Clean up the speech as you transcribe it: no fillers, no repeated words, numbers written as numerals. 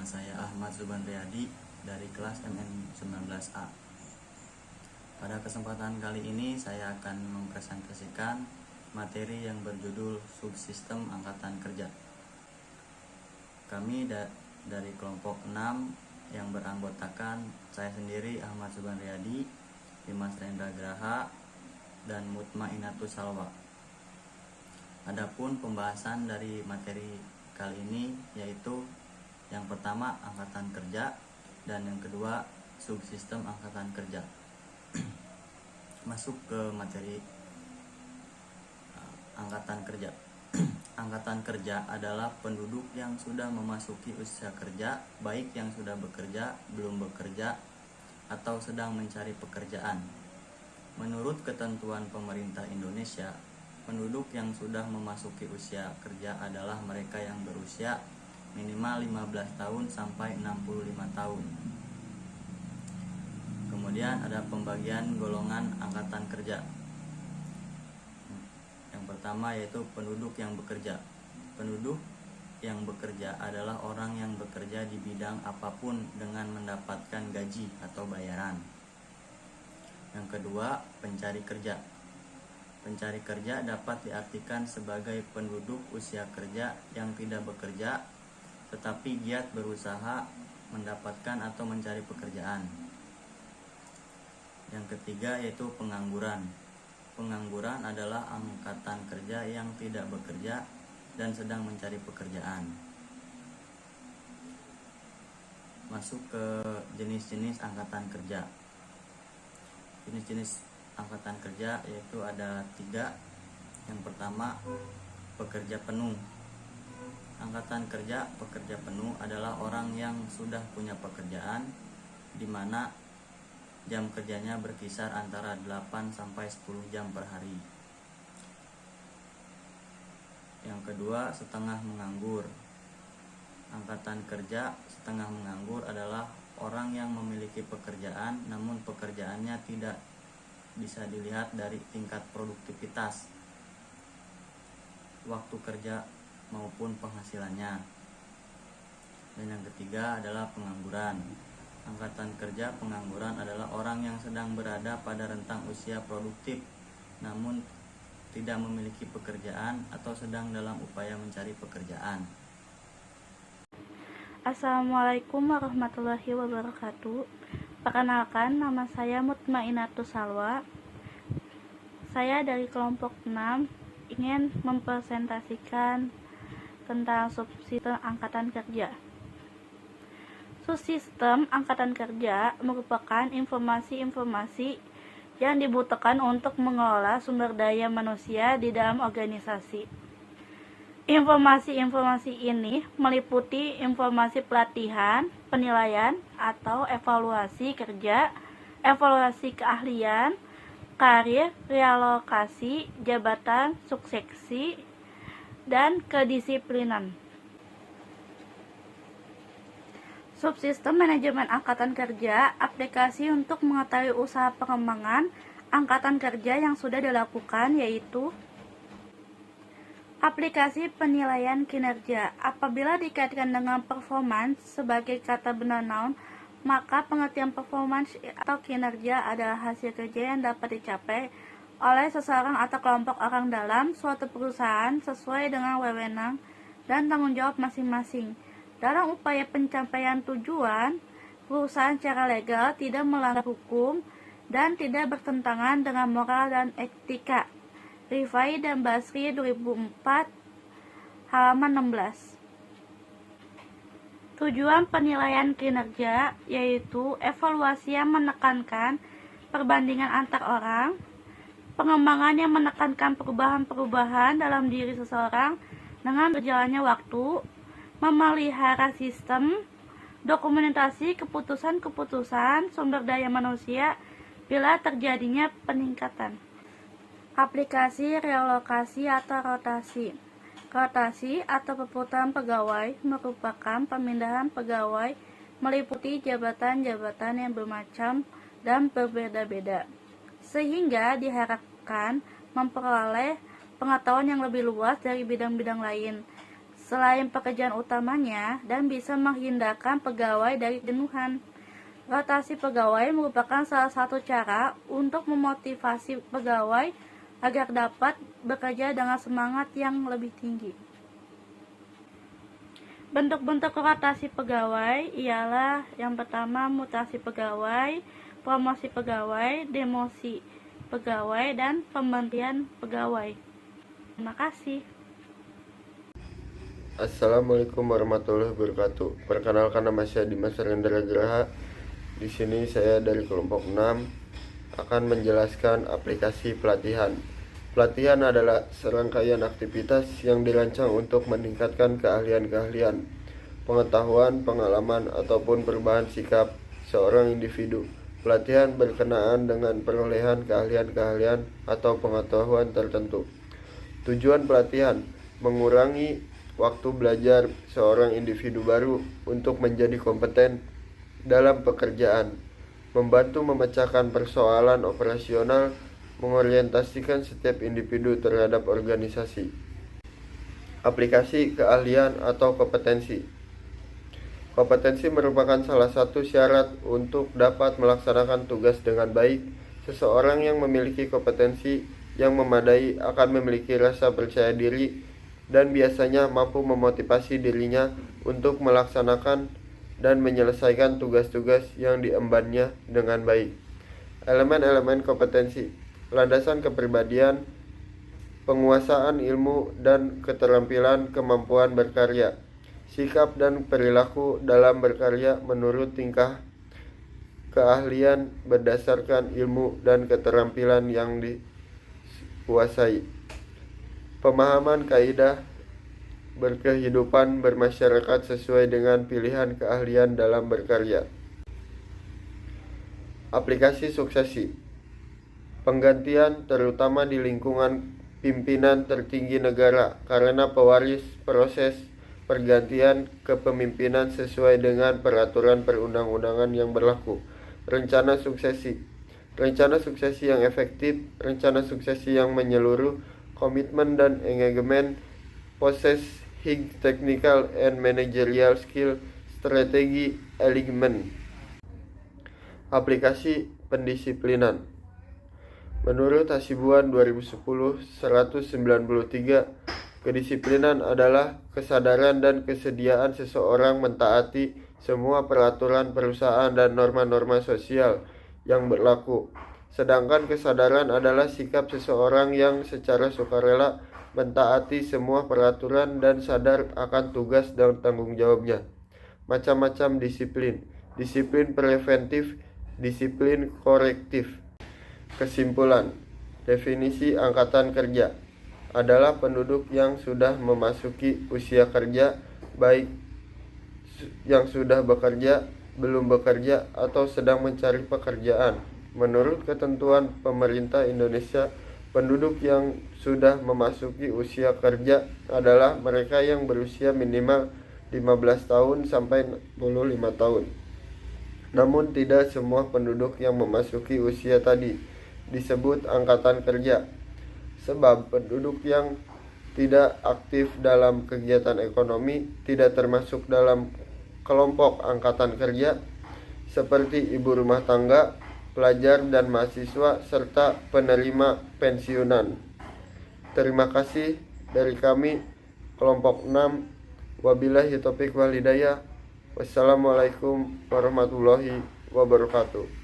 Nama saya Ahmad Subandriadi dari kelas MN19A. Pada kesempatan kali ini saya akan mempresentasikan materi yang berjudul Subsistem Angkatan Kerja. Kami dari kelompok 6 yang beranggotakan saya sendiri Ahmad Subandriadi, Dimas Rendra Graha, dan Mutmainatus Salwa. Adapun pembahasan dari materi kali ini yaitu yang pertama angkatan kerja dan yang kedua subsistem angkatan kerja. Masuk ke materi angkatan kerja. Angkatan kerja adalah penduduk yang sudah memasuki usia kerja, baik yang sudah bekerja, belum bekerja, atau sedang mencari pekerjaan. Menurut ketentuan pemerintah Indonesia, penduduk yang sudah memasuki usia kerja adalah mereka yang berusia minimal 15 tahun sampai 65 tahun. Kemudian ada pembagian golongan angkatan kerja. Yang pertama yaitu penduduk yang bekerja. Penduduk yang bekerja adalah orang yang bekerja di bidang apapun dengan mendapatkan gaji atau bayaran. Yang kedua, pencari kerja. Pencari kerja dapat diartikan sebagai penduduk usia kerja yang tidak bekerja tetapi giat berusaha mendapatkan atau mencari pekerjaan. Yang ketiga yaitu pengangguran. Pengangguran adalah angkatan kerja yang tidak bekerja dan sedang mencari pekerjaan. Masuk ke jenis-jenis angkatan kerja. Jenis-jenis angkatan kerja yaitu ada 3. Yang pertama, pekerja penuh. Angkatan kerja pekerja penuh adalah orang yang sudah punya pekerjaan di mana jam kerjanya berkisar antara 8 sampai 10 jam per hari. Yang kedua, setengah menganggur. Angkatan kerja setengah menganggur adalah orang yang memiliki pekerjaan namun pekerjaannya tidak bisa dilihat dari tingkat produktivitas, waktu kerja maupun penghasilannya. Dan yang ketiga adalah pengangguran. Angkatan kerja pengangguran adalah orang yang sedang berada pada rentang usia produktif namun tidak memiliki pekerjaan atau sedang dalam upaya mencari pekerjaan. Assalamualaikum warahmatullahi wabarakatuh. Perkenalkan, nama saya Mutmainatus Salwa. Saya dari kelompok 6 ingin mempresentasikan tentang subsistem angkatan kerja. Subsistem angkatan kerja merupakan informasi-informasi yang dibutuhkan untuk mengelola sumber daya manusia di dalam organisasi. Informasi-informasi ini meliputi informasi pelatihan, penilaian atau evaluasi kerja, evaluasi keahlian, karir, realokasi, jabatan, suksesi, dan kedisiplinan. Subsistem manajemen angkatan kerja aplikasi untuk mengetahui usaha pengembangan angkatan kerja yang sudah dilakukan, yaitu aplikasi penilaian kinerja. Apabila dikaitkan dengan performance sebagai kata benda noun, maka pengertian performance atau kinerja adalah hasil kerja yang dapat dicapai oleh seseorang atau kelompok orang dalam suatu perusahaan sesuai dengan wewenang dan tanggung jawab masing-masing. Dalam upaya pencapaian tujuan, perusahaan secara legal tidak melanggar hukum dan tidak bertentangan dengan moral dan etika. Rifai dan Basri 2004 halaman 16. Tujuan penilaian kinerja yaitu evaluasi yang menekankan perbandingan antar orang, pengembangan yang menekankan perubahan-perubahan dalam diri seseorang dengan berjalannya waktu, memelihara sistem, dokumentasi keputusan-keputusan sumber daya manusia bila terjadinya peningkatan. Aplikasi relokasi atau rotasi. Rotasi atau perputaran pegawai merupakan pemindahan pegawai meliputi jabatan-jabatan yang bermacam dan berbeda-beda, sehingga diharapkan memperoleh pengetahuan yang lebih luas dari bidang-bidang lain. selain pekerjaan utamanya dan bisa menghindarkan pegawai dari jenuhan. Rotasi pegawai merupakan salah satu cara untuk memotivasi pegawai agar dapat bekerja dengan semangat yang lebih tinggi. Bentuk-bentuk rotasi pegawai ialah yang pertama mutasi pegawai, promosi pegawai, demosi pegawai, dan pemberhentian pegawai. Terima kasih. Assalamualaikum warahmatullahi wabarakatuh. Perkenalkan, nama saya Dimas Rendra Graha. Di sini saya dari kelompok 6 akan menjelaskan aplikasi pelatihan. Pelatihan adalah serangkaian aktivitas yang dirancang untuk meningkatkan keahlian-keahlian, pengetahuan, pengalaman, ataupun perubahan sikap seorang individu. Pelatihan berkenaan dengan perolehan keahlian-keahlian atau pengetahuan tertentu. Tujuan pelatihan mengurangi waktu belajar seorang individu baru untuk menjadi kompeten dalam pekerjaan, membantu memecahkan persoalan operasional, mengorientasikan setiap individu terhadap organisasi. Aplikasi keahlian atau kompetensi. Kompetensi merupakan salah satu syarat untuk dapat melaksanakan tugas dengan baik. Seseorang yang memiliki kompetensi yang memadai akan memiliki rasa percaya diri dan biasanya mampu memotivasi dirinya untuk melaksanakan dan menyelesaikan tugas-tugas yang diembannya dengan baik. Elemen-elemen kompetensi: landasan kepribadian, penguasaan ilmu dan keterampilan, kemampuan berkarya, sikap dan perilaku dalam berkarya menurut tingkah, keahlian berdasarkan ilmu dan keterampilan yang dikuasai, pemahaman kaidah berkehidupan bermasyarakat sesuai dengan pilihan keahlian dalam berkarya. Aplikasi suksesi. Penggantian terutama di lingkungan pimpinan tertinggi negara karena pewaris proses pergantian kepemimpinan sesuai dengan peraturan perundang-undangan yang berlaku. Rencana suksesi. Rencana suksesi yang efektif, rencana suksesi yang menyeluruh, komitmen dan engagement, possessing technical and managerial skill, strategi, alignment. Aplikasi pendisiplinan. Menurut Hasibuan 2010-193, kedisiplinan adalah kesadaran dan kesediaan seseorang mentaati semua peraturan perusahaan dan norma-norma sosial yang berlaku. Sedangkan kesadaran adalah sikap seseorang yang secara sukarela mentaati semua peraturan dan sadar akan tugas dan tanggung jawabnya. Macam-macam disiplin. Disiplin preventif, disiplin korektif. Kesimpulan, definisi angkatan kerja adalah penduduk yang sudah memasuki usia kerja, baik yang sudah bekerja, belum bekerja, atau sedang mencari pekerjaan. Menurut ketentuan pemerintah Indonesia, penduduk yang sudah memasuki usia kerja adalah mereka yang berusia minimal 15 tahun sampai 65 tahun. Namun tidak semua penduduk yang memasuki usia tadi disebut angkatan kerja, sebab penduduk yang tidak aktif dalam kegiatan ekonomi tidak termasuk dalam kelompok angkatan kerja, seperti ibu rumah tangga, pelajar dan mahasiswa, serta penerima pensiunan. Terima kasih dari kami, kelompok 6. Wabillahi taufiq wal hidayah. Wassalamualaikum warahmatullahi wabarakatuh.